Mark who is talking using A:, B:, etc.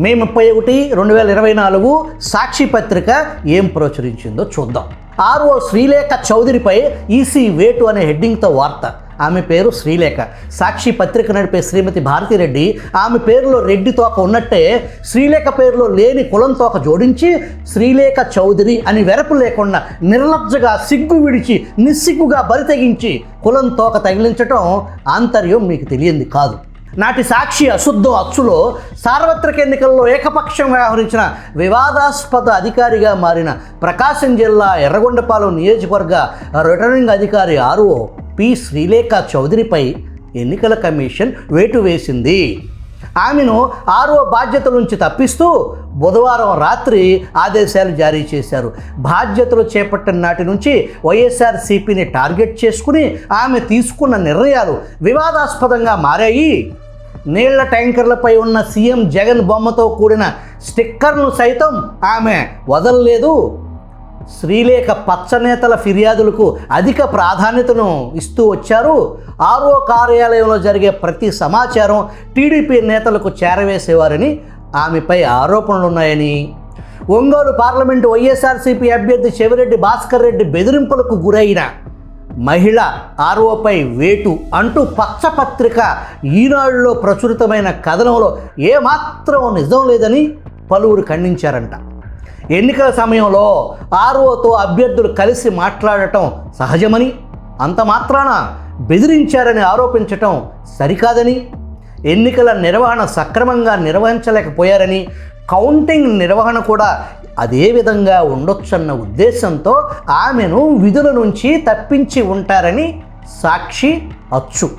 A: మే 31, 2024 సాక్షి పత్రిక ఏం ప్రచురించిందో చూద్దాం. ఆర్ఓ శ్రీలేఖ చౌదరిపై ఈసీ వేటు అనే హెడ్డింగ్తో వార్త. ఆమె పేరు శ్రీలేఖ. సాక్షి పత్రిక నడిపే శ్రీమతి భారతిరెడ్డి ఆమె పేరులో రెడ్డి తోక ఉన్నట్టే శ్రీలేఖ పేరులో లేని కులం తోక జోడించి శ్రీలేఖ చౌదరి అని వెరపు లేకుండా నిర్లజ్జగా సిగ్గు విడిచి నిస్సిగ్గుగా బరితెగించి కులం తోక తగిలించటం ఆంతర్యం మీకు తెలియంది కాదు. నాటి సాక్షి అశుద్ధం అచ్చులో సార్వత్రిక ఎన్నికల్లో ఏకపక్షం వ్యవహరించిన వివాదాస్పద అధికారిగా మారిన ప్రకాశం జిల్లా ఎర్రగొండపాలెం నియోజకవర్గ రిటర్నింగ్ అధికారి ఆర్ఓ పి శ్రీలేఖ చౌదరిపై ఎన్నికల కమిషన్ వేటు వేసింది. ఆమెను ఆర్ఓ బాధ్యతల నుంచి తప్పిస్తూ బుధవారం రాత్రి ఆదేశాలు జారీ చేశారు. బాధ్యతలు చేపట్టిన నాటి నుంచి వైఎస్ఆర్సీపీని టార్గెట్ చేసుకుని ఆమె తీసుకున్న నిర్ణయాలు వివాదాస్పదంగా మారాయి. నీళ్ల ట్యాంకర్లపై ఉన్న సీఎం జగన్ బొమ్మతో కూడిన స్టిక్కర్ను సైతం ఆమె వదలలేదు. శ్రీలేఖ పచ్చనేతల ఫిర్యాదులకు అధిక ప్రాధాన్యతను ఇస్తూ వచ్చారు. ఆర్ఓ కార్యాలయంలో జరిగే ప్రతి సమాచారం టీడీపీ నేతలకు చేరవేసేవారని ఆమెపై ఆరోపణలున్నాయని, ఒంగోలు పార్లమెంటు వైఎస్ఆర్సీపీ అభ్యర్థి చెవిరెడ్డి భాస్కర్ రెడ్డి బెదిరింపులకు గురైన మహిళ ఆర్ఓపై వేటు అంటూ పచ్చపత్రిక ఈనాడులో ప్రచురితమైన కథనంలో ఏమాత్రం నిజం లేదని పలువురు ఖండించారంట. ఎన్నికల సమయంలో ఆర్ఓతో అభ్యర్థులు కలిసి మాట్లాడటం సహజమని, అంత మాత్రాన బెదిరించారని ఆరోపించటం సరికాదని, ఎన్నికల నిర్వహణ సక్రమంగా నిర్వహించలేకపోయారని, కౌంటింగ్ నిర్వహణ కూడా అదే విధంగా ఉండొచ్చన్న ఉద్దేశంతో ఆమెను విధుల నుంచి తప్పించి ఉంటారని సాక్షి అచ్చు.